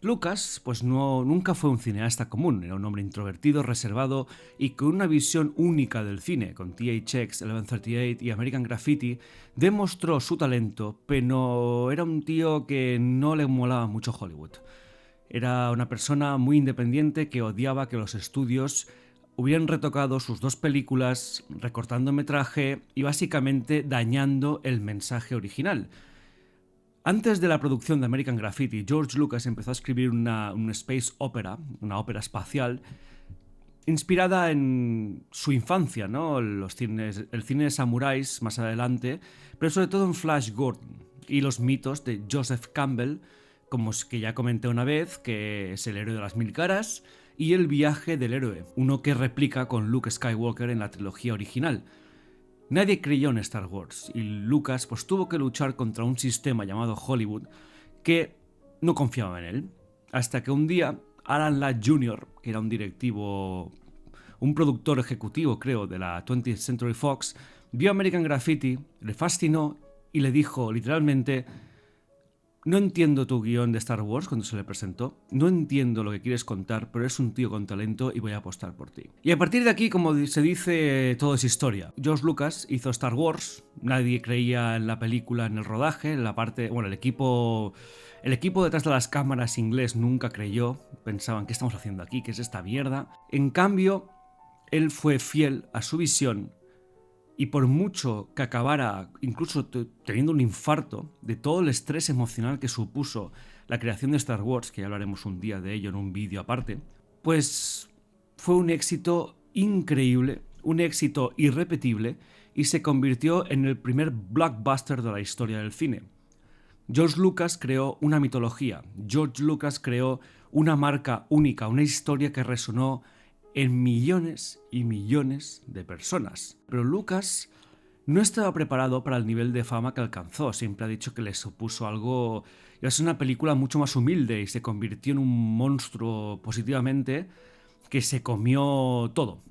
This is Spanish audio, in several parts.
Lucas, pues nunca fue un cineasta común, era un hombre introvertido, reservado y con una visión única del cine. Con THX, 1138 y American Graffiti demostró su talento, pero era un tío que no le molaba mucho Hollywood. Era una persona muy independiente que odiaba que los estudios hubieran retocado sus dos películas, recortando metraje y básicamente dañando el mensaje original. Antes de la producción de American Graffiti, George Lucas empezó a escribir una space opera, una ópera espacial, inspirada en su infancia, ¿no? El cine de samuráis más adelante, pero sobre todo en Flash Gordon y los mitos de Joseph Campbell, como es que ya comenté una vez, que es el héroe de las 1000 caras, y el viaje del héroe, uno que replica con Luke Skywalker en la trilogía original. Nadie creyó en Star Wars y Lucas pues tuvo que luchar contra un sistema llamado Hollywood que no confiaba en él. Hasta que un día Alan Ladd Jr., que era un directivo, un productor ejecutivo creo de la 20th Century Fox, vio American Graffiti, le fascinó y le dijo literalmente: no entiendo tu guión de Star Wars cuando se le presentó, no entiendo lo que quieres contar, pero eres un tío con talento y voy a apostar por ti. Y a partir de aquí, como se dice, todo es historia. George Lucas hizo Star Wars, nadie creía en la película, en el rodaje, en la parte, bueno, el equipo detrás de las cámaras inglés nunca creyó, pensaban, ¿qué estamos haciendo aquí? ¿Qué es esta mierda? En cambio, él fue fiel a su visión. Y por mucho que acabara incluso teniendo un infarto de todo el estrés emocional que supuso la creación de Star Wars, que ya hablaremos un día de ello en un vídeo aparte, pues fue un éxito increíble, un éxito irrepetible y se convirtió en el primer blockbuster de la historia del cine. George Lucas creó una mitología, George Lucas creó una marca única, una historia que resonó en millones y millones de personas. Pero Lucas no estaba preparado para el nivel de fama que alcanzó. Siempre ha dicho que le supuso algo... Iba a ser una película mucho más humilde y se convirtió en un monstruo positivamente que se comió todo.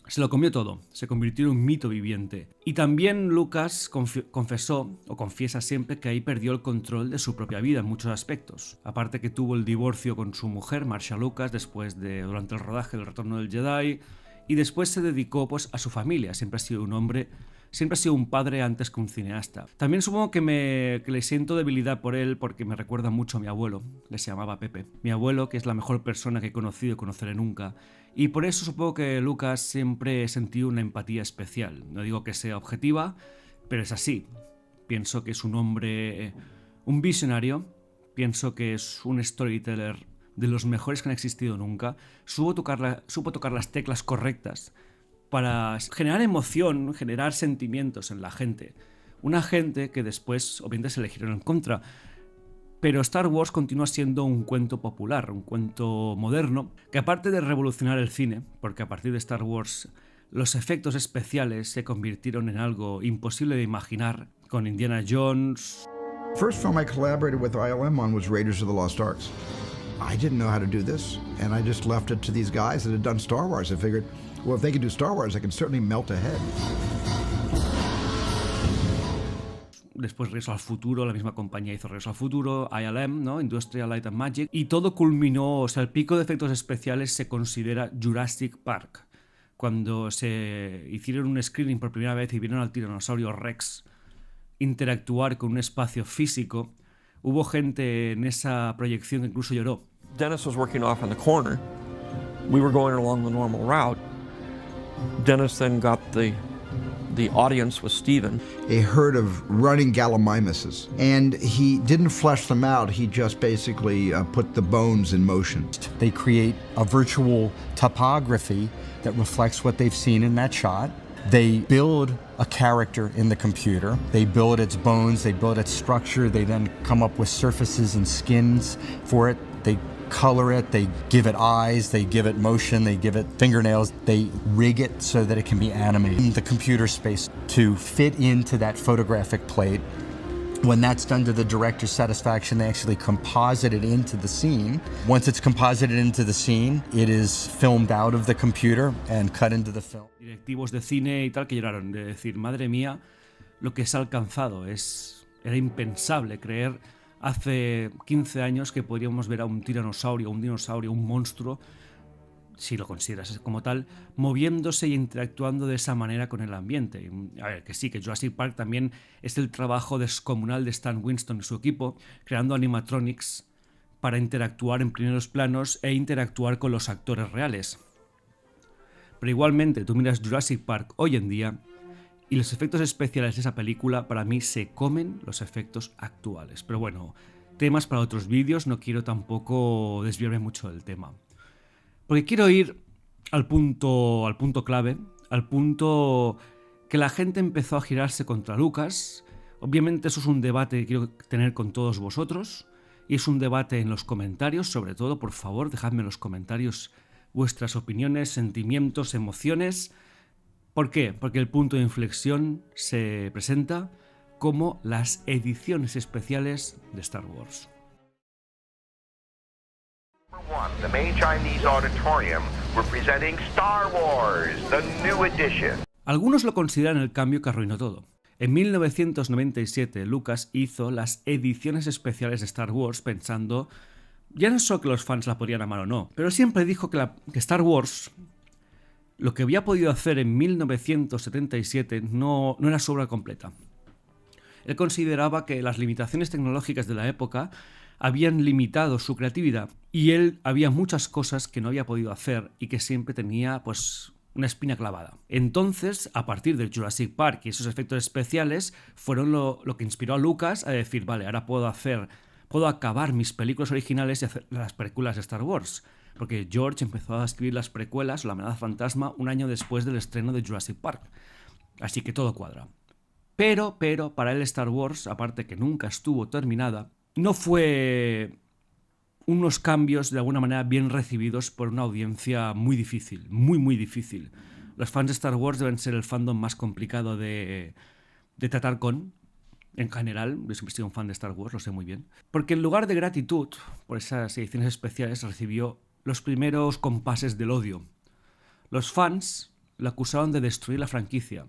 Se lo comió todo, se convirtió en un mito viviente. Y también Lucas confesó, o confiesa siempre, que ahí perdió el control de su propia vida en muchos aspectos. Aparte que tuvo el divorcio con su mujer, Marcia Lucas, durante el rodaje del Retorno del Jedi, y después se dedicó pues, a su familia. Siempre ha sido un hombre, siempre ha sido un padre antes que un cineasta. También supongo que le siento debilidad por él porque me recuerda mucho a mi abuelo, que se llamaba Pepe. Mi abuelo, que es la mejor persona que he conocido y conoceré nunca. Y por eso supongo que Lucas siempre sentido una empatía especial. No digo que sea objetiva, pero es así. Pienso que es un hombre, un visionario. Pienso que es un storyteller de los mejores que han existido nunca. Supo tocar las teclas correctas para generar emoción, generar sentimientos en la gente. Una gente que después obviamente se le giraron en contra. Pero Star Wars continúa siendo un cuento popular, un cuento moderno, que aparte de revolucionar el cine, porque a partir de Star Wars los efectos especiales se convirtieron en algo imposible de imaginar, con Indiana Jones. First film I collaborated with ILM on was Raiders of the Lost Arks. I didn't know how to do this, and I just left it to these guys that had done Star Wars. I figured, well, if they can do Star Wars, I can certainly melt ahead. Después Regreso al Futuro, la misma compañía hizo Regreso al Futuro, ILM, ¿no? Industrial Light and Magic, y todo culminó, o sea, el pico de efectos especiales se considera Jurassic Park, cuando se hicieron un screening por primera vez y vieron al tiranosaurio Rex interactuar con un espacio físico. Hubo gente en esa proyección que incluso lloró. Dennis was working off on the corner. We were going along the normal route. Dennis then got the audience with Steven. A herd of running gallimimuses. And he didn't flesh them out, he just basically put the bones in motion. They create a virtual topography that reflects what they've seen in that shot. They build a character in the computer. They build its bones, they build its structure, they then come up with surfaces and skins for it. They color it, they give it eyes, they give it motion, they give it fingernails, they rig it so that it can be animated in the computer space to fit into that photographic plate. When that's done to the director's satisfaction, they actually composite it into the scene. Once it's composited into the scene, it is filmed out of the computer and cut into the film. Directivos de cine y tal que lloraron, de decir, madre mía, lo que se ha alcanzado. Era impensable creer hace 15 años que podríamos ver a un tiranosaurio, un dinosaurio, un monstruo, si lo consideras como tal, moviéndose y interactuando de esa manera con el ambiente. A ver, que sí, que Jurassic Park también es el trabajo descomunal de Stan Winston y su equipo, creando animatronics para interactuar en primeros planos e interactuar con los actores reales. Pero igualmente, tú miras Jurassic Park hoy en día y los efectos especiales de esa película para mí se comen los efectos actuales. Pero bueno, temas para otros vídeos, no quiero tampoco desviarme mucho del tema. Porque quiero ir al punto clave, al punto que la gente empezó a girarse contra Lucas. Obviamente eso es un debate que quiero tener con todos vosotros, y es un debate en los comentarios. Sobre todo, por favor, dejadme en los comentarios vuestras opiniones, sentimientos, emociones. ¿Por qué? Porque el punto de inflexión se presenta como las ediciones especiales de Star Wars. The May Chinese Auditorium, we're presenting Star Wars, the new edition. Algunos lo consideran el cambio que arruinó todo. En 1997, Lucas hizo las ediciones especiales de Star Wars pensando, ya no solo que los fans la podrían amar o no, pero siempre dijo que Star Wars, lo que había podido hacer en 1977, no era su obra completa. Él consideraba que las limitaciones tecnológicas de la época habían limitado su creatividad y él había muchas cosas que no había podido hacer y que siempre tenía pues una espina clavada. Entonces, a partir de Jurassic Park y esos efectos especiales fueron lo que inspiró a Lucas a decir, vale, ahora puedo acabar mis películas originales y hacer las precuelas de Star Wars. Porque George empezó a escribir las precuelas o La amenaza fantasma un año después del estreno de Jurassic Park. Así que todo cuadra. Pero, para él Star Wars, aparte que nunca estuvo terminada, no fue unos cambios de alguna manera bien recibidos por una audiencia muy difícil, muy difícil. Los fans de Star Wars deben ser el fandom más complicado de tratar con, en general. Yo siempre he sido un fan de Star Wars, lo sé muy bien. Porque en lugar de gratitud por esas ediciones especiales recibió los primeros compases del odio. Los fans lo acusaron de destruir la franquicia.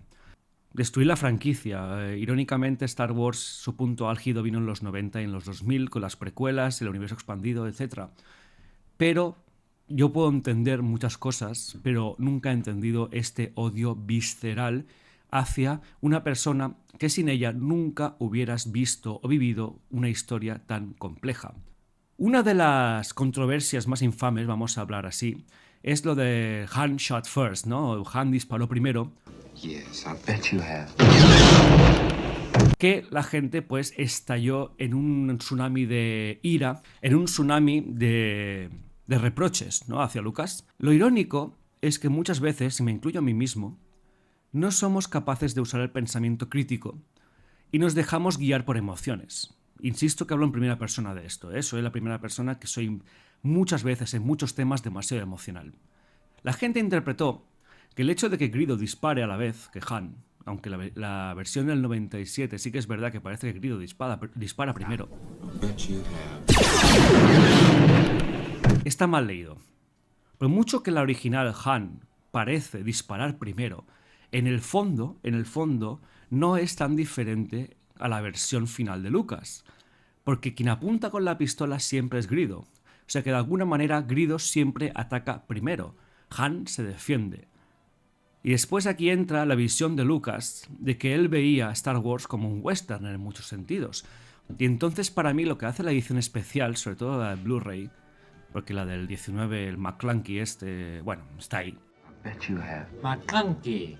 Irónicamente, Star Wars, su punto álgido vino en los 90 y en los 2000 con las precuelas, el universo expandido, etc. Pero yo puedo entender muchas cosas, pero nunca he entendido este odio visceral hacia una persona que sin ella nunca hubieras visto o vivido una historia tan compleja. Una de las controversias más infames, vamos a hablar así, es lo de Han shot first, ¿no? Han disparó primero. Yes, I bet you have. Que la gente pues estalló en un tsunami de ira, en un tsunami de reproches, ¿no?, hacia Lucas. Lo irónico es que muchas veces, y me incluyo a mí mismo, no somos capaces de usar el pensamiento crítico y nos dejamos guiar por emociones. Insisto que hablo en primera persona de esto, ¿eh? Soy la primera persona que soy muchas veces en muchos temas demasiado emocional. La gente interpretó que el hecho de que Greedo dispare a la vez que Han, aunque la versión del 97 sí que es verdad que parece que Greedo dispara primero, está mal leído. Por mucho que la original Han parece disparar primero, en el fondo, no es tan diferente a la versión final de Lucas, porque quien apunta con la pistola siempre es Greedo. O sea que de alguna manera Greedo siempre ataca primero, Han se defiende. Y después aquí entra la visión de Lucas de que él veía Star Wars como un western en muchos sentidos. Y entonces para mí lo que hace la edición especial, sobre todo la de Blu-ray, porque la del 19, el McClunky bueno, está ahí. McClunky.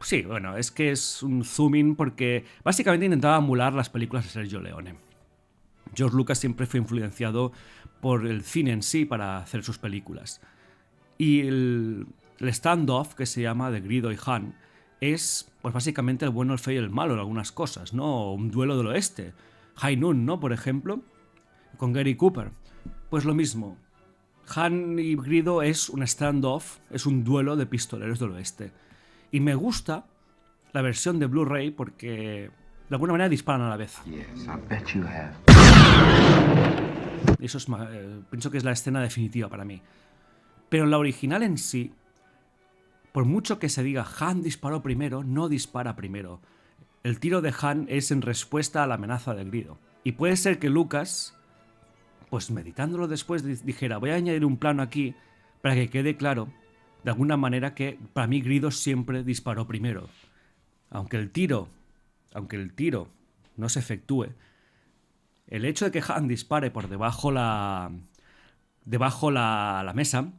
Sí, bueno, es que es un zoom-in porque básicamente intentaba emular las películas de Sergio Leone. George Lucas siempre fue influenciado por el cine en sí para hacer sus películas. Y el standoff, que se llama de Greedo y Han, es pues básicamente el bueno, el feo y el malo en algunas cosas, ¿no? Un duelo del oeste. High Noon, ¿no? Por ejemplo, con Gary Cooper. Pues lo mismo. Han y Greedo es un standoff, es un duelo de pistoleros del oeste. Y me gusta la versión de Blu-ray porque de alguna manera disparan a la vez. Yes, I bet you have. Eso es, pienso que es la escena definitiva para mí. Pero en la original en sí, por mucho que se diga Han disparó primero, no dispara primero. El tiro de Han es en respuesta a la amenaza de Greedo. Y puede ser que Lucas, pues meditándolo después, dijera, voy a añadir un plano aquí para que quede claro, de alguna manera, que para mí Greedo siempre disparó primero. Aunque el tiro no se efectúe, el hecho de que Han dispare por debajo la mesa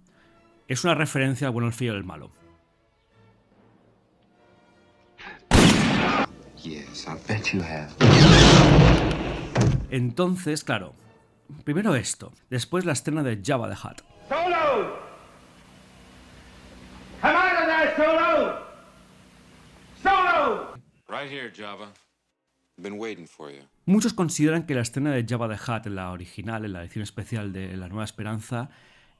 es una referencia al bueno, el feo y el malo. Yes, I bet you have. Entonces, claro, primero esto, después la escena de Jabba the Hutt. Solo! Come out of there, Solo! Solo! Right here, Jabba. Been waiting for you. Muchos consideran que la escena de Jabba the Hutt en la original, en la edición especial de La Nueva Esperanza,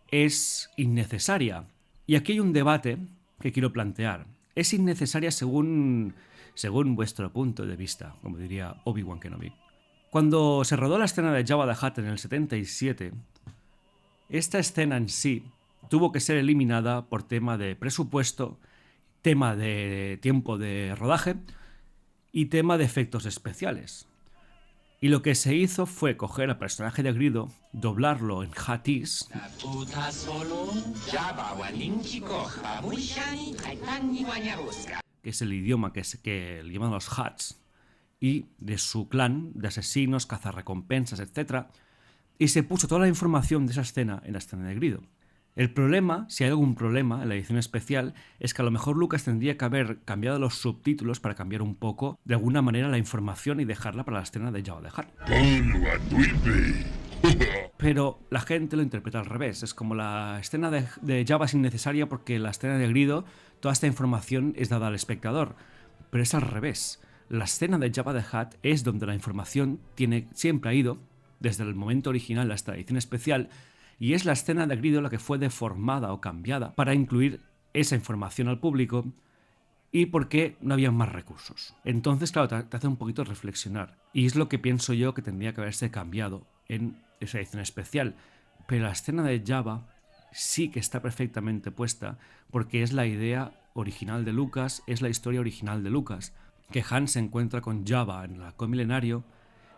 es innecesaria. Y aquí hay un debate que quiero plantear. Es innecesaria según vuestro punto de vista, como diría Obi-Wan Kenobi. Cuando se rodó la escena de Jabba the Hutt en el 77, esta escena en sí tuvo que ser eliminada por tema de presupuesto, tema de tiempo de rodaje y tema de efectos especiales. Y lo que se hizo fue coger al personaje de Greedo, doblarlo en Huttese, que es el idioma el idioma de los Hutts, y de su clan de asesinos, cazarrecompensas, etc. Y se puso toda la información de esa escena en la escena de Greedo. El problema, si hay algún problema en la edición especial, es que a lo mejor Lucas tendría que haber cambiado los subtítulos para cambiar un poco, de alguna manera, la información y dejarla para la escena de Jabba the Hutt. Pero la gente lo interpreta al revés. Es como la escena de Jabba es innecesaria porque la escena de Greedo, toda esta información es dada al espectador. Pero es al revés. La escena de Jabba the Hutt es donde la información siempre ha ido, desde el momento original hasta la edición especial, y es la escena de Greedo la que fue deformada o cambiada para incluir esa información al público y porque no había más recursos. Entonces, claro, te hace un poquito reflexionar. Y es lo que pienso yo que tendría que haberse cambiado en esa edición especial. Pero la escena de Jabba sí que está perfectamente puesta porque es la idea original de Lucas, es la historia original de Lucas. Que Han se encuentra con Jabba en el halcón milenario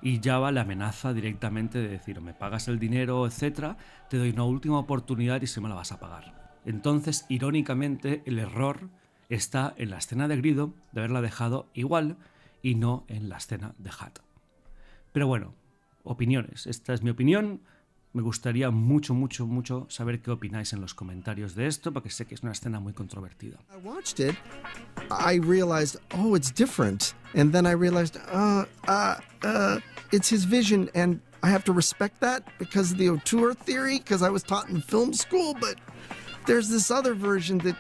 y Jabba le amenaza directamente de decir, me pagas el dinero, etcétera, te doy una última oportunidad y si me la vas a pagar. Entonces, irónicamente, el error está en la escena de Greedo de haberla dejado igual y no en la escena de Hutt. Pero bueno, opiniones. Esta es mi opinión. Me gustaría mucho saber qué opináis en los comentarios de esto, porque sé que es una escena muy controvertida. I watched it, I realized, oh, it's different. And then I realized, it's his vision, and I have to respect that because of the auteur theory, because I was taught in film school, but there's this other version that...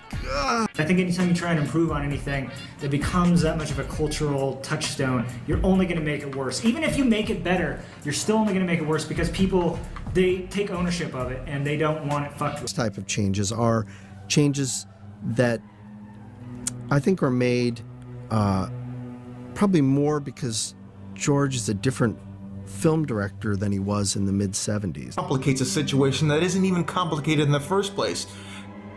I think anytime you try and improve on anything that becomes that much of a cultural touchstone, you're only going to make it worse. Even if you make it better, you're still only going to make it worse because people, they take ownership of it and they don't want it fucked with. This type of changes are changes that I think are made probably more because George is a different film director than he was in the mid-70s. Complicates a situation that isn't even complicated in the first place.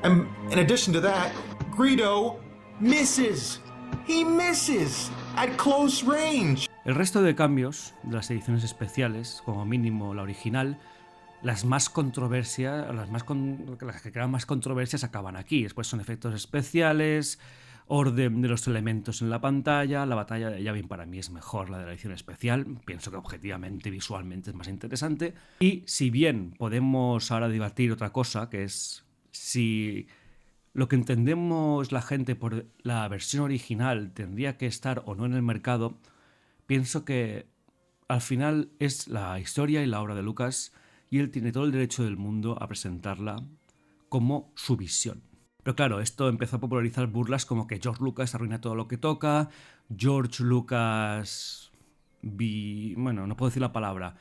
And in addition to that, Greedo misses. He misses at close range. El resto de cambios de las ediciones especiales, como mínimo la original, las que crean más controversias acaban aquí. Después son efectos especiales, orden de los elementos en la pantalla. La batalla de Yavin para mí es mejor la de la edición especial. Pienso que objetivamente, visualmente es más interesante. Y si bien podemos ahora debatir otra cosa, que es si lo que entendemos la gente por la versión original tendría que estar o no en el mercado, pienso que al final es la historia y la obra de Lucas y él tiene todo el derecho del mundo a presentarla como su visión. Pero claro, esto empezó a popularizar burlas como que George Lucas arruina todo lo que toca, George Lucas, bueno, no puedo decir la palabra,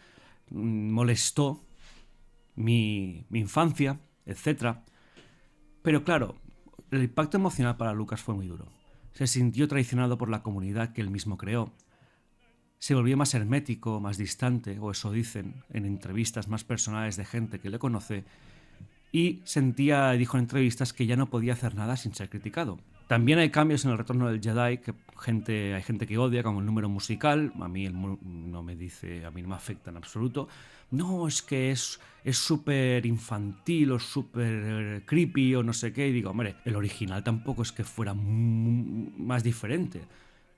molestó mi infancia, etc. Pero claro, el impacto emocional para Lucas fue muy duro. Se sintió traicionado por la comunidad que él mismo creó. Se volvió más hermético, más distante, o eso dicen, en entrevistas más personales de gente que le conoce, y dijo en entrevistas que ya no podía hacer nada sin ser criticado. También hay cambios en El Retorno del Jedi que hay gente que odia, como el número musical. A mí no me afecta en absoluto. No, es que es súper infantil o súper creepy o no sé qué. Y digo, hombre, el original tampoco es que fuera más diferente.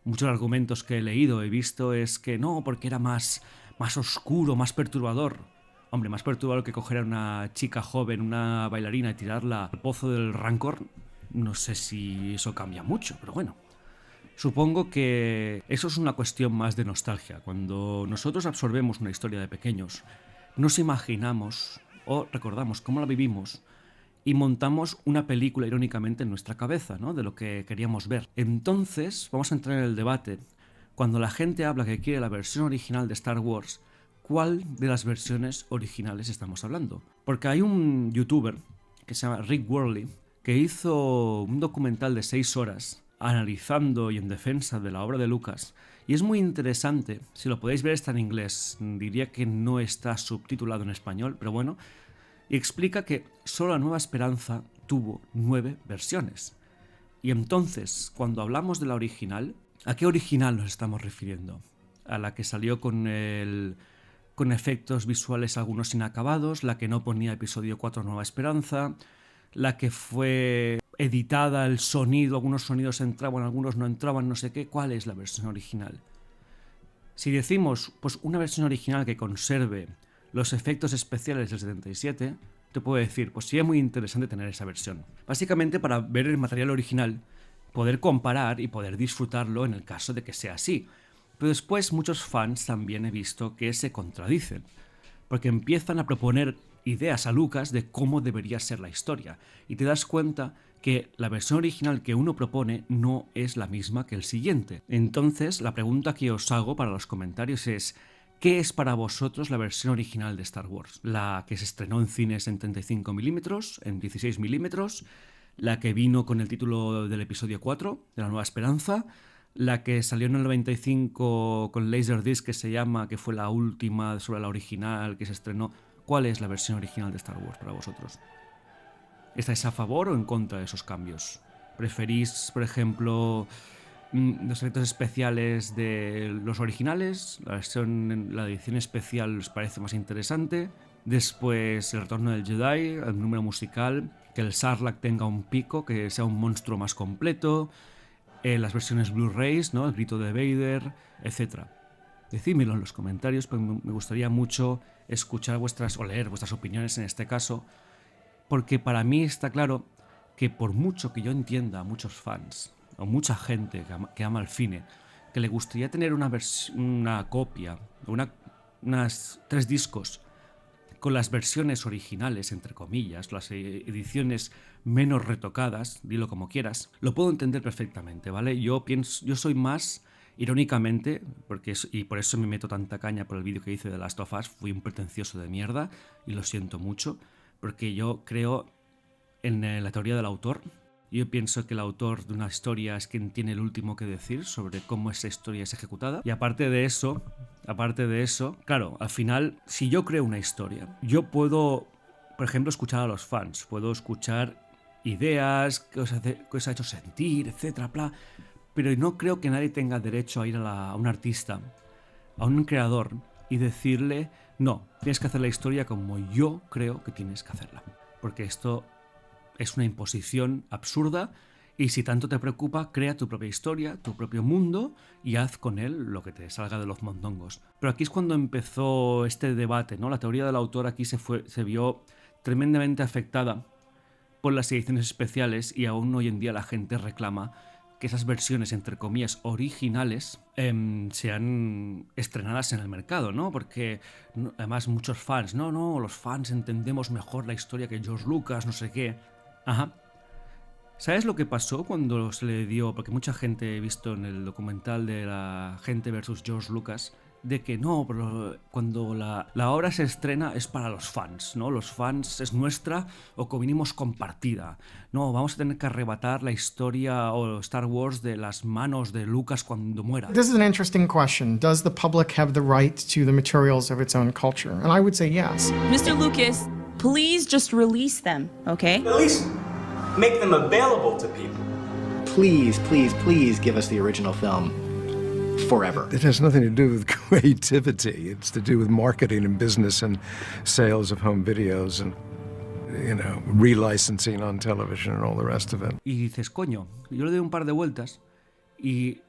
Muchos argumentos que he leído, he visto, es que no, porque era más oscuro, más perturbador. Hombre, más perturbador que coger a una chica joven, una bailarina, y tirarla al pozo del Rancor. No sé si eso cambia mucho, pero bueno. Supongo que eso es una cuestión más de nostalgia. Cuando nosotros absorbemos una historia de pequeños, nos imaginamos o recordamos cómo la vivimos y montamos una película irónicamente en nuestra cabeza, ¿no? De lo que queríamos ver. Entonces, vamos a entrar en el debate. Cuando la gente habla que quiere la versión original de Star Wars, ¿cuál de las versiones originales estamos hablando? Porque hay un youtuber que se llama Rick Worley que hizo un documental de 6 horas analizando y en defensa de la obra de Lucas, y es muy interesante. Si lo podéis ver, está en inglés, diría que no está subtitulado en español, pero bueno, y explica que solo La Nueva Esperanza tuvo 9 versiones. Y entonces, cuando hablamos de la original, ¿a qué original nos estamos refiriendo? ¿A la que salió con efectos visuales algunos inacabados, la que no ponía episodio 4 Nueva Esperanza, la que fue editada el sonido, algunos sonidos entraban, algunos no entraban, no sé qué? ¿Cuál es la versión original? Si decimos, pues una versión original que conserve los efectos especiales del 77, te puedo decir, pues sí es muy interesante tener esa versión. Básicamente para ver el material original, poder comparar y poder disfrutarlo en el caso de que sea así. Pero después muchos fans también he visto que se contradicen, porque empiezan a proponer ideas a Lucas de cómo debería ser la historia, y te das cuenta que la versión original que uno propone no es la misma que el siguiente. Entonces, la pregunta que os hago para los comentarios es: ¿qué es para vosotros la versión original de Star Wars? ¿La que se estrenó en cines en 35 milímetros, en 16 milímetros? ¿La que vino con el título del episodio 4, de La Nueva Esperanza? ¿La que salió en el 95 con Laserdisc, que se llama, que fue la última sobre la original que se estrenó? ¿Cuál es la versión original de Star Wars para vosotros? ¿Estáis a favor o en contra de esos cambios? ¿Preferís, por ejemplo, los efectos especiales de los originales? La edición especial os parece más interesante. Después, El Retorno del Jedi, el número musical, que el Sarlacc tenga un pico, que sea un monstruo más completo, las versiones Blu-rays, ¿no? El grito de Vader, etc. Decídmelo en los comentarios, pues me gustaría mucho escuchar o leer vuestras opiniones en este caso, porque para mí está claro que por mucho que yo entienda a muchos fans o mucha gente que ama el cine, que le gustaría tener una copia, unas 3 discos con las versiones originales, entre comillas, las ediciones menos retocadas, dilo como quieras, lo puedo entender perfectamente, ¿vale? Yo soy más, irónicamente, y por eso me meto tanta caña por el vídeo que hice de Last of Us, fui un pretencioso de mierda y lo siento mucho, porque yo creo en la teoría del autor. Yo pienso que el autor de una historia es quien tiene el último que decir sobre cómo esa historia es ejecutada. Y aparte de eso, claro, al final, si yo creo una historia, yo puedo, por ejemplo, escuchar a los fans, puedo escuchar ideas, qué os ha hecho sentir, etcétera, bla, pero no creo que nadie tenga derecho a ir a un artista, a un creador, y decirle, no, tienes que hacer la historia como yo creo que tienes que hacerla. Porque esto es una imposición absurda, y si tanto te preocupa, crea tu propia historia, tu propio mundo, y haz con él lo que te salga de los mondongos. Pero aquí es cuando empezó este debate, ¿no? La teoría del autor aquí se vio tremendamente afectada por las ediciones especiales, y aún hoy en día la gente reclama que esas versiones, entre comillas, originales, sean estrenadas en el mercado, ¿no? Porque además muchos fans, no, los fans entendemos mejor la historia que George Lucas, no sé qué. Ajá. ¿Sabes lo que pasó cuando se le dio? Porque mucha gente he visto en el documental de La Gente versus George Lucas, de que no, pero cuando la obra se estrena es para los fans, ¿no? Los fans es nuestra o que vinimos compartida. No, vamos a tener que arrebatar la historia o Star Wars de las manos de Lucas cuando muera. This is an interesting question. Does the public have the right to the materials of its own culture? And I would say yes. Mr. Lucas, please just release them, okay? At least make them available to people. please, please, please give us the original film forever. It has nothing to do with creativity. It's to do with marketing and business and sales of home videos and, you know, relicensing on television and all the rest of it. Y dices, coño, yo le doy un par de vueltas y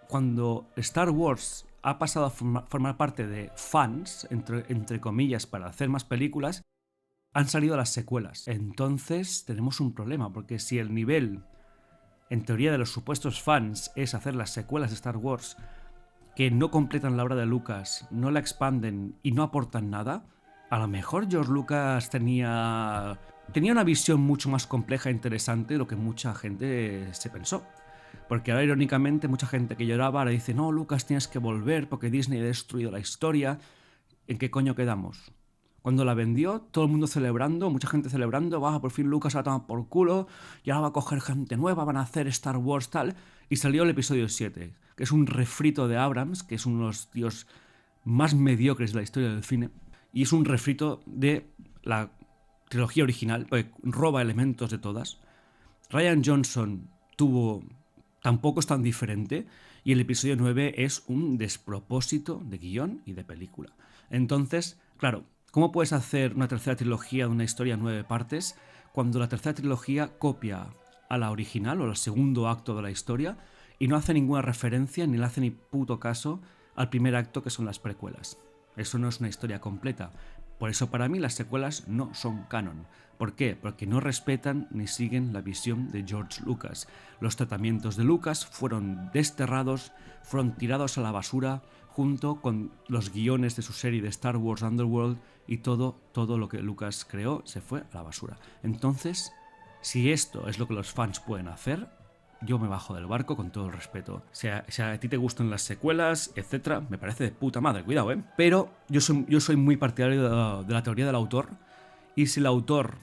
cuando Star Wars ha pasado a formar parte de fans, entre comillas, para hacer más películas, han salido las secuelas. Entonces tenemos un problema, porque si el nivel, en teoría, de los supuestos fans es hacer las secuelas de Star Wars que no completan la obra de Lucas, no la expanden y no aportan nada, a lo mejor George Lucas tenía una visión mucho más compleja e interesante de lo que mucha gente se pensó. Porque ahora, irónicamente, mucha gente que lloraba ahora dice, no, Lucas, tienes que volver porque Disney ha destruido la historia. ¿En qué coño quedamos? Cuando la vendió, todo el mundo celebrando, mucha gente celebrando, por fin Lucas la toma por culo, y ahora va a coger gente nueva, van a hacer Star Wars tal, y salió el episodio 7, que es un refrito de Abrams, que es uno de los tíos más mediocres de la historia del cine, y es un refrito de la trilogía original, porque roba elementos de todas. Rian Johnson tampoco es tan diferente, y el episodio 9 es un despropósito de guión y de película. Entonces, claro, ¿cómo puedes hacer una tercera trilogía de una historia en 9 partes cuando la tercera trilogía copia a la original o al segundo acto de la historia y no hace ninguna referencia ni le hace ni puto caso al primer acto, que son las precuelas? Eso no es una historia completa. Por eso, para mí, las secuelas no son canon. ¿Por qué? Porque no respetan ni siguen la visión de George Lucas. Los tratamientos de Lucas fueron desterrados, fueron tirados a la basura junto con los guiones de su serie de Star Wars Underworld, y todo lo que Lucas creó se fue a la basura. Entonces, si esto es lo que los fans pueden hacer, yo me bajo del barco con todo el respeto. Si a ti te gustan las secuelas, etcétera, me parece de puta madre, cuidado, ¿eh? Pero yo soy muy partidario de la teoría del autor, y si el autor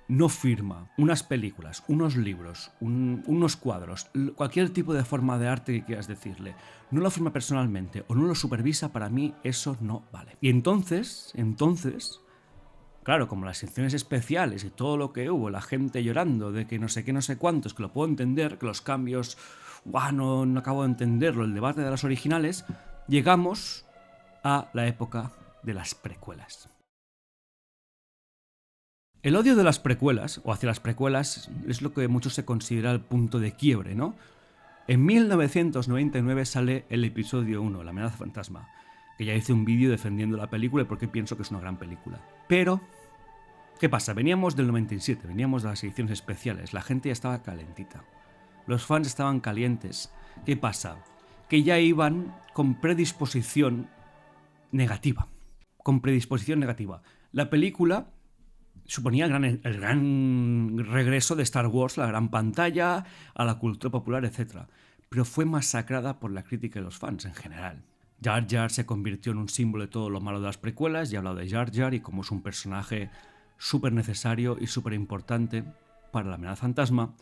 no firma unas películas, unos libros, unos cuadros, cualquier tipo de forma de arte que quieras decirle, no lo firma personalmente o no lo supervisa, para mí eso no vale. Y entonces, claro, como las secciones especiales y todo lo que hubo, la gente llorando de que no sé qué, no sé cuántos, que lo puedo entender, que los cambios, no acabo de entenderlo, el debate de las originales, llegamos a la época de las precuelas. El odio de las precuelas, o hacia las precuelas, es lo que mucho se considera el punto de quiebre, ¿no? En 1999 sale el episodio 1, La amenaza fantasma, que ya hice un vídeo defendiendo la película porque pienso que es una gran película. Pero, ¿qué pasa? Veníamos del 97, veníamos de las ediciones especiales, la gente ya estaba calentita. Los fans estaban calientes. ¿Qué pasa? Que ya iban con predisposición negativa. La película suponía el gran regreso de Star Wars a la gran pantalla, a la cultura popular, etc. Pero fue masacrada por la crítica de los fans en general. Jar Jar se convirtió en un símbolo de todo lo malo de las precuelas, ya he hablado de Jar Jar y cómo es un personaje súper necesario y súper importante para la amenaza fantasma.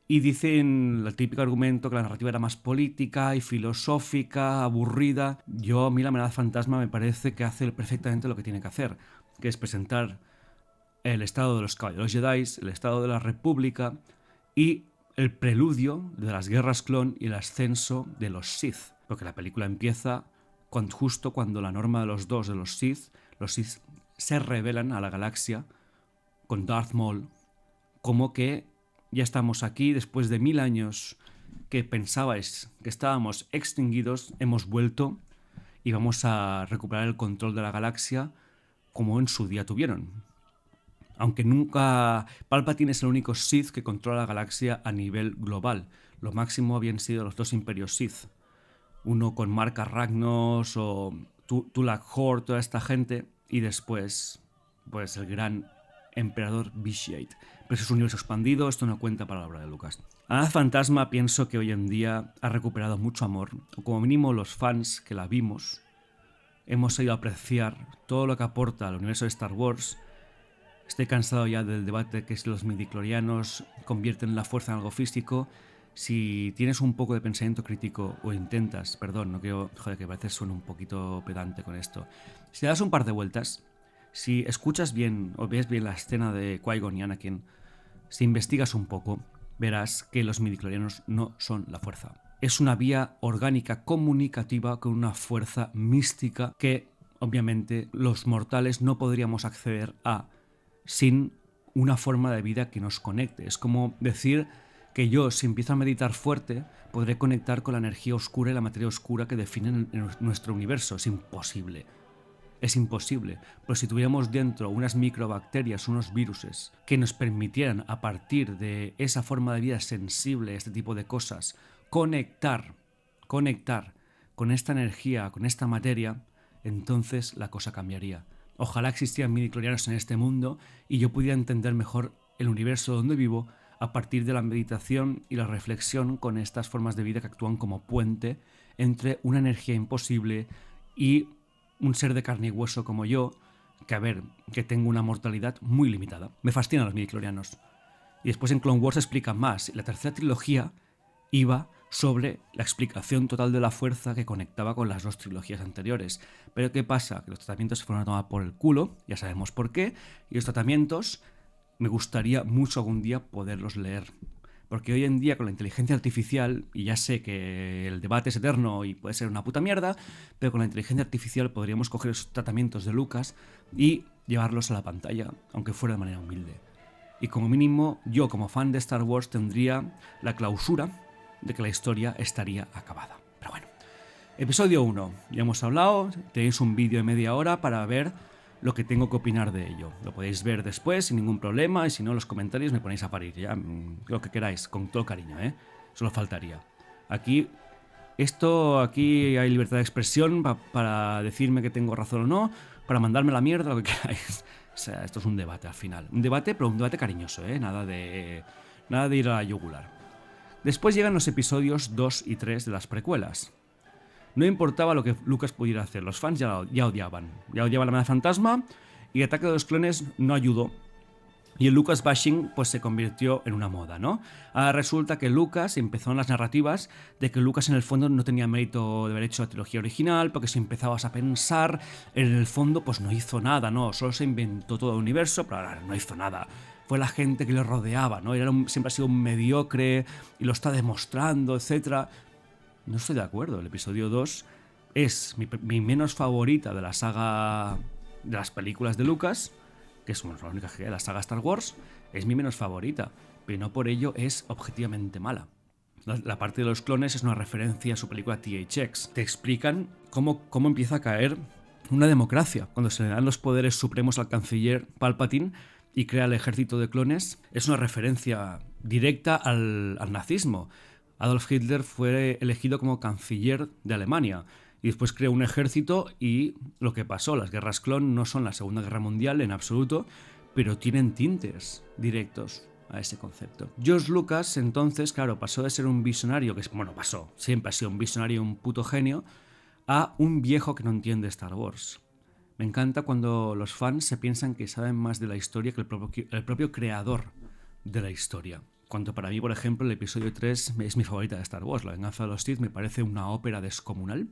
Y dicen el típico argumento que la narrativa era más política y filosófica, aburrida. A mí la amenaza fantasma me parece que hace perfectamente lo que tiene que hacer, que es presentar el estado de los caballeros Jedi, el estado de la República y el preludio de las guerras clon y el ascenso de los Sith. Porque la película empieza justo cuando la norma de los Sith se revelan a la galaxia con Darth Maul, como que ya estamos aquí después de 1000 años que pensabais que estábamos extinguidos, hemos vuelto y vamos a recuperar el control de la galaxia como en su día tuvieron. Aunque nunca... Palpatine es el único Sith que controla la galaxia a nivel global. Lo máximo habían sido los 2 imperios Sith. Uno con Marka Ragnos o Tulak Hor, toda esta gente. Y después, pues el gran emperador Vitiate. Pero eso es un universo expandido, esto no cuenta para la obra de Lucas. Amenaza Fantasma pienso que hoy en día ha recuperado mucho amor. O como mínimo los fans que la vimos hemos ido a apreciar todo lo que aporta al universo de Star Wars. Estoy cansado ya del debate que si los midichlorianos convierten la fuerza en algo físico. Si tienes un poco de pensamiento crítico o intentas, no quiero, que a veces suene un poquito pedante con esto. Si te das un par de vueltas, si escuchas bien o ves bien la escena de Qui-Gon y Anakin, si investigas un poco, verás que los midichlorianos no son la fuerza. Es una vía orgánica comunicativa con una fuerza mística que obviamente los mortales no podríamos acceder a sin una forma de vida que nos conecte. Es como decir que yo, si empiezo a meditar fuerte, podré conectar con la energía oscura y la materia oscura que definen nuestro universo. Es imposible. Es imposible. Pero si tuviéramos dentro unas microbacterias, unos viruses, que nos permitieran, a partir de esa forma de vida sensible a este tipo de cosas, conectar con esta energía, con esta materia, entonces la cosa cambiaría. Ojalá existieran midichlorianos en este mundo y yo pudiera entender mejor el universo donde vivo a partir de la meditación y la reflexión con estas formas de vida que actúan como puente entre una energía imposible y un ser de carne y hueso como yo, que tengo una mortalidad muy limitada. Me fascinan los midichlorianos. Y después en Clone Wars se explican más. La tercera trilogía iba sobre la explicación total de la fuerza que conectaba con las dos trilogías anteriores. Pero ¿qué pasa? Que los tratamientos se fueron a tomar por el culo, ya sabemos por qué, y los tratamientos me gustaría mucho algún día poderlos leer. Porque hoy en día con la inteligencia artificial, y ya sé que el debate es eterno y puede ser una puta mierda, pero con la inteligencia artificial podríamos coger esos tratamientos de Lucas y llevarlos a la pantalla, aunque fuera de manera humilde. Y como mínimo, yo como fan de Star Wars tendría la clausura de que la historia estaría acabada. Pero bueno, episodio 1, ya hemos hablado, tenéis un vídeo de media hora para ver lo que tengo que opinar de ello. Lo podéis ver después sin ningún problema y si no en los comentarios me ponéis a parir, ya, lo que queráis, con todo cariño, solo faltaría. Aquí hay libertad de expresión para decirme que tengo razón o no, para mandarme la mierda, lo que queráis. O sea, esto es un debate al final. Un debate, pero un debate cariñoso, nada de ir a la yugular. Después llegan los episodios 2 y 3 de las precuelas. No importaba lo que Lucas pudiera hacer, los fans ya odiaban la amenaza fantasma y el ataque de los clones no ayudó. Y el Lucas bashing pues se convirtió en una moda, ¿no? Ahora resulta que Lucas empezó en las narrativas de que Lucas en el fondo no tenía mérito de haber hecho la trilogía original, porque si empezabas a pensar, en el fondo pues no hizo nada, ¿no? Solo se inventó todo el universo, pero ahora no hizo nada. Fue la gente que le rodeaba, ¿no? Siempre ha sido un mediocre y lo está demostrando, etc. No estoy de acuerdo. El episodio 2 es mi menos favorita de la saga de las películas de Lucas, que es la única que hay de la saga Star Wars, es mi menos favorita, pero no por ello es objetivamente mala. La parte de los clones es una referencia a su película THX. Te explican cómo empieza a caer una democracia. Cuando se le dan los poderes supremos al canciller Palpatine y crea el ejército de clones, es una referencia directa al nazismo. Adolf Hitler fue elegido como canciller de Alemania y después creó un ejército y lo que pasó, las guerras clon no son la Segunda Guerra Mundial en absoluto, pero tienen tintes directos a ese concepto. George Lucas entonces, claro, pasó de ser un visionario, siempre ha sido un visionario, un puto genio, a un viejo que no entiende Star Wars. Me encanta cuando los fans se piensan que saben más de la historia que el propio creador de la historia. Cuando para mí, por ejemplo, el episodio 3 es mi favorita de Star Wars. La venganza de los Sith me parece una ópera descomunal.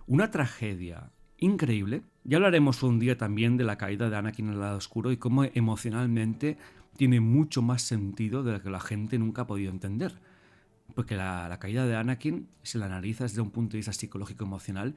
Una tragedia increíble. Ya hablaremos un día también de la caída de Anakin al lado oscuro y cómo emocionalmente tiene mucho más sentido de lo que la gente nunca ha podido entender. Porque la caída de Anakin, si la analizas desde un punto de vista psicológico-emocional,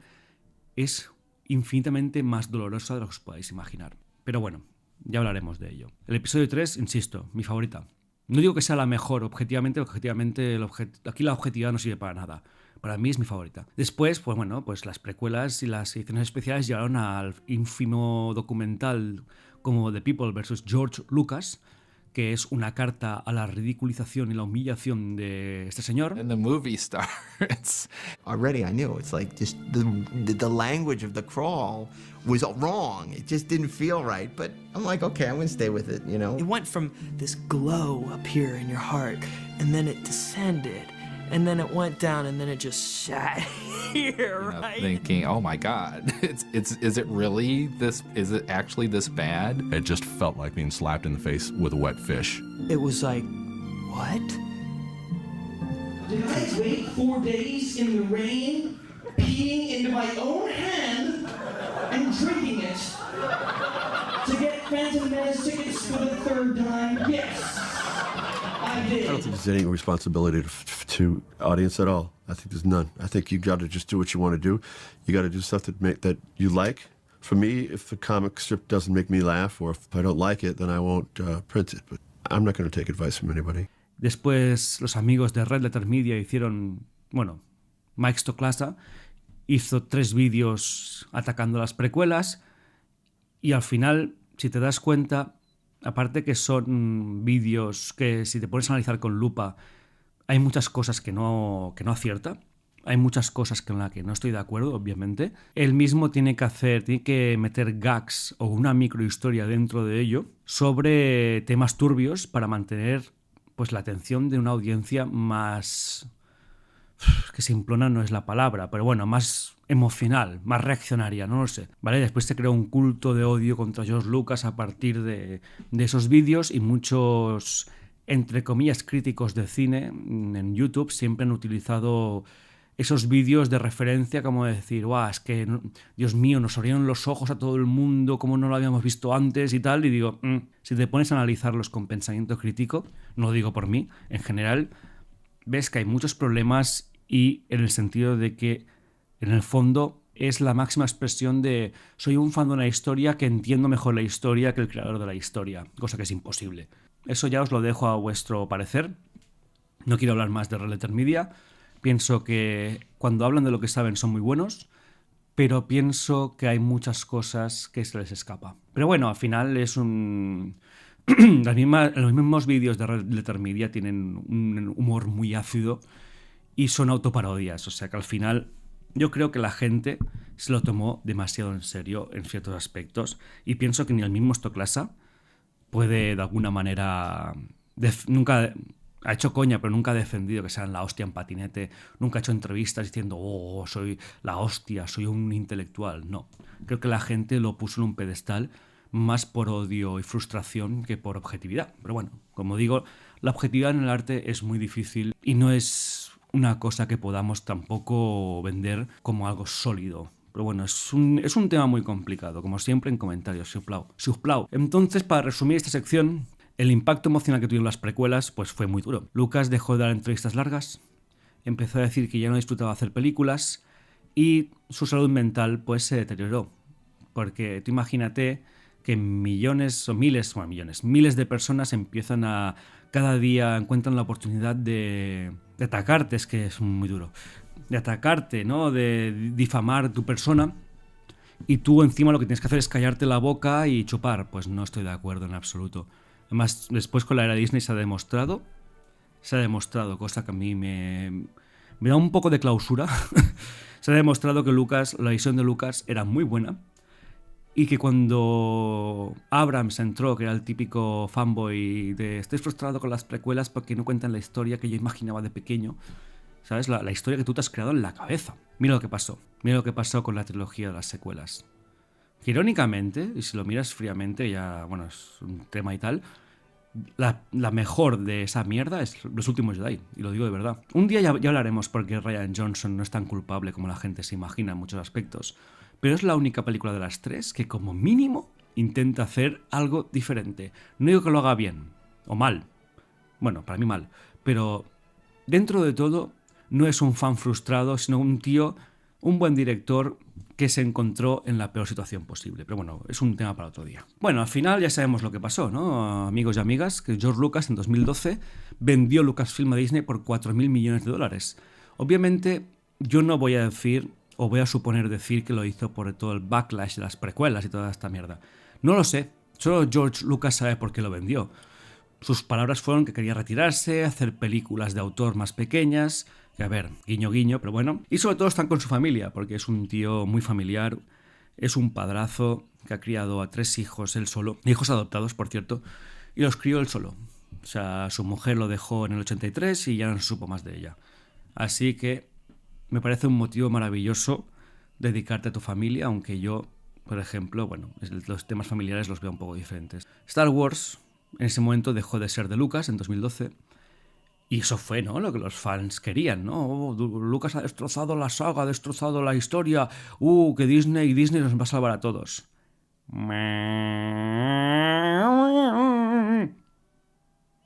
es infinitamente más dolorosa de lo que os podáis imaginar. Pero bueno, ya hablaremos de ello. El episodio 3, insisto, mi favorita. No digo que sea la mejor, objetivamente aquí la objetividad no sirve para nada. Para mí es mi favorita. Después, pues las precuelas y las ediciones especiales llegaron al ínfimo documental como The People vs. George Lucas, que es una carta a la ridiculización y la humillación de este señor. And the movie star, already I knew it's like just the language of the crawl was wrong. It just didn't feel right. But I'm like, okay, I'm gonna stay with it, you know. It went from this glow up here in your heart, and then it descended, and then it went down, and then it just sat here, right? Thinking, oh my God, is it really this? Is it actually this bad? It just felt like being slapped in the face with a wet fish. It was like, what? Did I wait 4 days in the rain, peeing into my own hand and drinking it to get Phantom Menace tickets for the 3rd time? Yes. I don't think there's any responsibility to audience at all. I think there's none. I think you got to just do what you want to do. You got to do stuff that you like. For me, if the comic strip doesn't make me laugh, or if I don't like it, then I won't print it. But I'm not going to take advice from anybody. Después los amigos de Red Letter Media hicieron, bueno, Mike Stoklasa hizo 3 vídeos atacando las precuelas y al final, si te das cuenta, aparte que son vídeos que si te pones a analizar con lupa, hay muchas cosas que no acierta. Hay muchas cosas con las que no estoy de acuerdo, obviamente. Él mismo tiene que meter gags o una microhistoria dentro de ello sobre temas turbios para mantener pues la atención de una audiencia más... que simplona no es la palabra, pero bueno, más emocional, más reaccionaria, no lo sé. ¿Vale? Después se creó un culto de odio contra George Lucas a partir de esos vídeos y muchos, entre comillas, críticos de cine en YouTube siempre han utilizado esos vídeos de referencia como decir, guau, es que, Dios mío, nos abrieron los ojos a todo el mundo, como no lo habíamos visto antes y tal, y digo, si te pones a analizarlos con pensamiento crítico, no lo digo por mí, en general, ves que hay muchos problemas y en el sentido de que, en el fondo, es la máxima expresión de soy un fan de una historia que entiendo mejor la historia que el creador de la historia, cosa que es imposible. Eso ya os lo dejo a vuestro parecer. No quiero hablar más de Red Letter Media. Pienso que cuando hablan de lo que saben son muy buenos, pero pienso que hay muchas cosas que se les escapa. Pero bueno, al final es un... los mismos vídeos de Red Letter Media tienen un humor muy ácido y son autoparodias. O sea que al final yo creo que la gente se lo tomó demasiado en serio en ciertos aspectos y pienso que ni el mismo Stoklasa puede de alguna manera... nunca... Ha hecho coña, pero nunca ha defendido que sean la hostia en patinete. Nunca ha hecho entrevistas diciendo, oh, soy la hostia, soy un intelectual. No. Creo que la gente lo puso en un pedestal más por odio y frustración que por objetividad. Pero bueno, como digo, la objetividad en el arte es muy difícil y no es una cosa que podamos tampoco vender como algo sólido. Pero bueno, es un tema muy complicado, como siempre en comentarios, siusplau. Entonces, para resumir esta sección... El impacto emocional que tuvieron las precuelas pues fue muy duro. Lucas dejó de dar entrevistas largas, empezó a decir que ya no disfrutaba hacer películas y su salud mental pues se deterioró. Porque tú imagínate que miles de personas empiezan a cada día encuentran la oportunidad de atacarte, es que es muy duro, de atacarte, ¿no? De difamar tu persona. Y tú encima lo que tienes que hacer es callarte la boca y chupar. Pues no estoy de acuerdo en absoluto. Además, después con la era Disney se ha demostrado, cosa que a mí me da un poco de clausura, se ha demostrado que la visión de Lucas era muy buena y que cuando Abrams entró, que era el típico fanboy de estoy frustrado con las precuelas porque no cuentan la historia que yo imaginaba de pequeño, ¿sabes? La historia que tú te has creado en la cabeza. Mira lo que pasó con la trilogía de las secuelas. Que irónicamente, y si lo miras fríamente, ya, bueno, es un tema y tal, la mejor de esa mierda es Los Últimos Jedi, y lo digo de verdad. Un día ya hablaremos porque Rian Johnson no es tan culpable como la gente se imagina en muchos aspectos, pero es la única película de las 3 que como mínimo intenta hacer algo diferente. No digo que lo haga bien, o mal, bueno, para mí mal, pero dentro de todo no es un fan frustrado, sino un buen director que se encontró en la peor situación posible. Pero bueno, es un tema para otro día. Bueno, al final ya sabemos lo que pasó, ¿no? Amigos y amigas, que George Lucas en 2012 vendió Lucasfilm a Disney por $4.000 millones. Obviamente, yo no voy a decir, o voy a suponer decir que lo hizo por todo el backlash de las precuelas y toda esta mierda. No lo sé. Solo George Lucas sabe por qué lo vendió. Sus palabras fueron que quería retirarse, hacer películas de autor más pequeñas... Que a ver, guiño guiño, pero bueno. Y sobre todo están con su familia, porque es un tío muy familiar, es un padrazo que ha criado a 3 hijos él solo, hijos adoptados, por cierto, y los crió él solo. O sea, su mujer lo dejó en el 83 y ya no se supo más de ella. Así que me parece un motivo maravilloso dedicarte a tu familia, aunque yo, por ejemplo, bueno, los temas familiares los veo un poco diferentes. Star Wars en ese momento dejó de ser de Lucas en 2012. Y eso fue, ¿no?, lo que los fans querían, ¿no? Oh, Lucas ha destrozado la saga, ha destrozado la historia. Que Disney nos va a salvar a todos.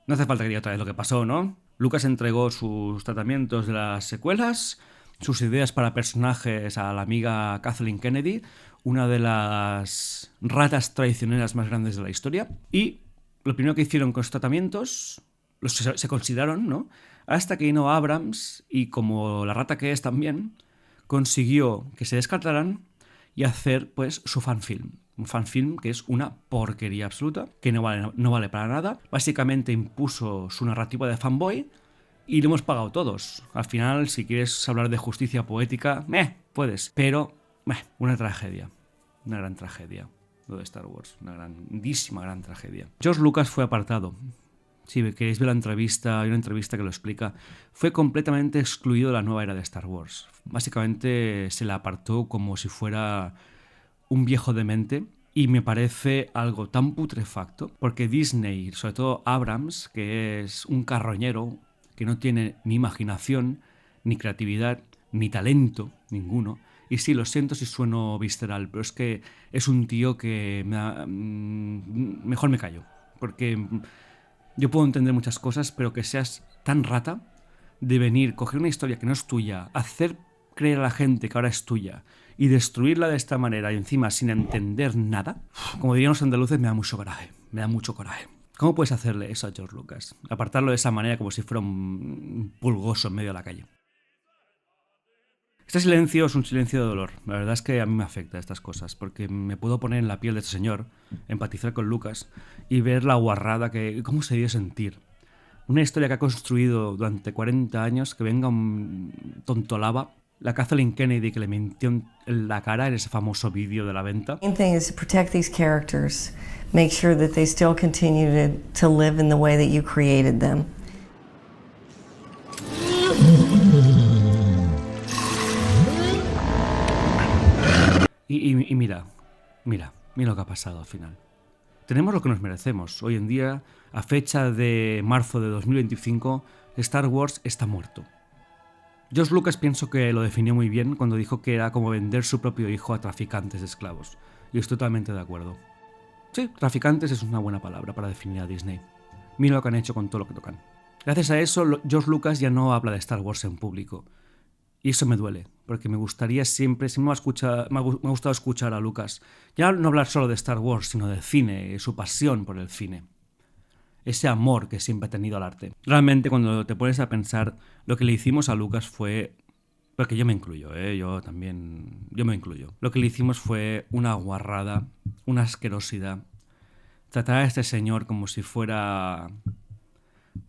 No hace falta que diga otra vez lo que pasó, ¿no? Lucas entregó sus tratamientos de las secuelas, sus ideas para personajes a la amiga Kathleen Kennedy, una de las ratas traicioneras más grandes de la historia, y lo primero que hicieron con esos tratamientos, se consideraron, ¿no? Hasta que vino Abrams, y como la rata que es también, consiguió que se descartaran y hacer, pues, su fanfilm. Un fanfilm que es una porquería absoluta, que no vale para nada. Básicamente impuso su narrativa de fanboy y lo hemos pagado todos. Al final, si quieres hablar de justicia poética, puedes. Pero, una tragedia. Una gran tragedia. Lo de Star Wars. Una grandísima, gran tragedia. George Lucas fue apartado. Si queréis ver la entrevista, hay una entrevista que lo explica. Fue completamente excluido de la nueva era de Star Wars. Básicamente se le apartó como si fuera un viejo demente, y me parece algo tan putrefacto, porque Disney, sobre todo Abrams, que es un carroñero, que no tiene ni imaginación, ni creatividad, ni talento, ninguno. Y sí, lo siento si sueno visceral, pero es que es un tío que mejor me callo, porque yo puedo entender muchas cosas, pero que seas tan rata de venir, coger una historia que no es tuya, hacer creer a la gente que ahora es tuya y destruirla de esta manera y encima sin entender nada, como dirían los andaluces, me da mucho coraje, me da mucho coraje. ¿Cómo puedes hacerle eso a George Lucas? Apartarlo de esa manera como si fuera un pulgoso en medio de la calle. Este silencio es un silencio de dolor. La verdad es que a mí me afecta estas cosas, porque me puedo poner en la piel de este señor, empatizar con Lucas y ver la guarrada que... ¿Cómo se debe sentir? Una historia que ha construido durante 40 años, que venga un tontolaba, la Kathleen Kennedy que le mintió en la cara en ese famoso vídeo de la venta. The main thing is to protect these characters, make sure that they still continue to live in the way that you created them. Y mira lo que ha pasado al final. Tenemos lo que nos merecemos. Hoy en día, a fecha de marzo de 2025, Star Wars está muerto. George Lucas pienso que lo definió muy bien cuando dijo que era como vender su propio hijo a traficantes de esclavos. Y estoy totalmente de acuerdo. Sí, traficantes es una buena palabra para definir a Disney. Mira lo que han hecho con todo lo que tocan. Gracias a eso, George Lucas ya no habla de Star Wars en público. Y eso me duele, porque me gustaría siempre me ha gustado escuchar a Lucas. Ya no hablar solo de Star Wars, sino del cine, su pasión por el cine. Ese amor que siempre ha tenido al arte. Realmente, cuando te pones a pensar, lo que le hicimos a Lucas fue... Porque yo me incluyo, yo me incluyo. Lo que le hicimos fue una guarrada, una asquerosidad. Tratar a este señor como si fuera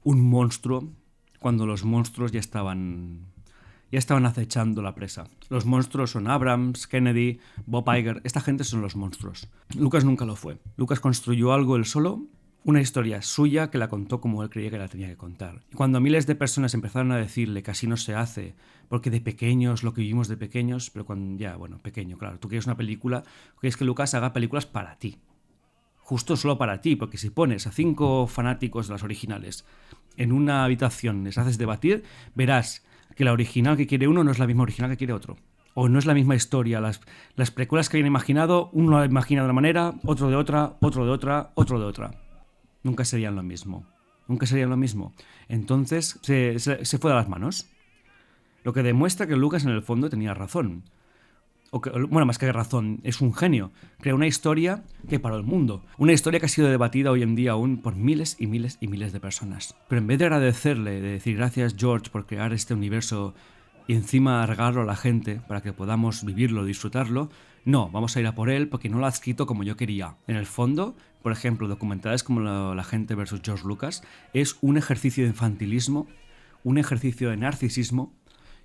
un monstruo, cuando los monstruos ya estaban acechando la presa. Los monstruos son Abrams, Kennedy, Bob Iger. Esta gente son los monstruos. Lucas nunca lo fue. Lucas construyó algo él solo, una historia suya que la contó como él creía que la tenía que contar. Y cuando miles de personas empezaron a decirle que así no se hace, porque de pequeños, lo que vivimos de pequeños, pero cuando pequeño, claro, tú quieres una película, quieres que Lucas haga películas para ti. Justo solo para ti, porque si pones a 5 fanáticos de las originales en una habitación, les haces debatir, verás que la original que quiere uno no es la misma original que quiere otro. O no es la misma historia. Las precuelas que habían imaginado, uno la imagina de una manera, otro de otra, otro de otra, otro de otra. Nunca serían lo mismo. Nunca serían lo mismo. Entonces se fue de las manos. Lo que demuestra que Lucas en el fondo tenía razón. Más que razón, es un genio. Creó una historia que paró el mundo. Una historia que ha sido debatida hoy en día aún por miles y miles y miles de personas. Pero en vez de agradecerle, de decir gracias George por crear este universo y encima regalarlo a la gente para que podamos vivirlo, disfrutarlo, no, vamos a ir a por él porque no lo ha escrito como yo quería. En el fondo, por ejemplo, documentales como La gente versus George Lucas es un ejercicio de infantilismo, un ejercicio de narcisismo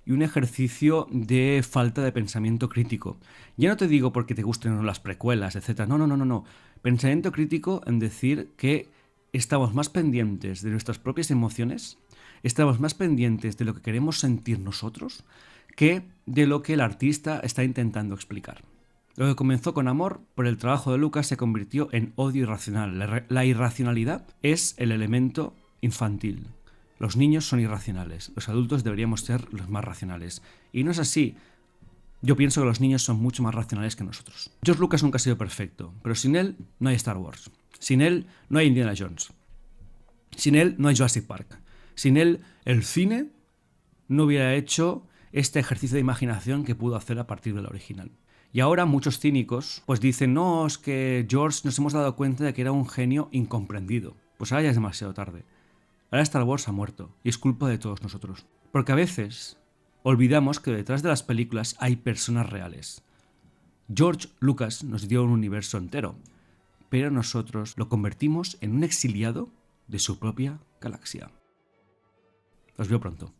y un ejercicio de falta de pensamiento crítico. Ya no te digo porque te gusten o no las precuelas, etc. No. Pensamiento crítico en decir que estamos más pendientes de nuestras propias emociones, estamos más pendientes de lo que queremos sentir nosotros que de lo que el artista está intentando explicar. Lo que comenzó con amor por el trabajo de Lucas se convirtió en odio irracional. La irracionalidad es el elemento infantil. Los niños son irracionales, los adultos deberíamos ser los más racionales. Y no es así. Yo pienso que los niños son mucho más racionales que nosotros. George Lucas nunca ha sido perfecto, pero sin él no hay Star Wars. Sin él no hay Indiana Jones. Sin él no hay Jurassic Park. Sin él el cine no hubiera hecho este ejercicio de imaginación que pudo hacer a partir de la original. Y ahora muchos cínicos pues dicen, no, es que George nos hemos dado cuenta de que era un genio incomprendido. Pues ahora ya es demasiado tarde. Ahora Star Wars ha muerto y es culpa de todos nosotros. Porque a veces olvidamos que detrás de las películas hay personas reales. George Lucas nos dio un universo entero, pero nosotros lo convertimos en un exiliado de su propia galaxia. Os veo pronto.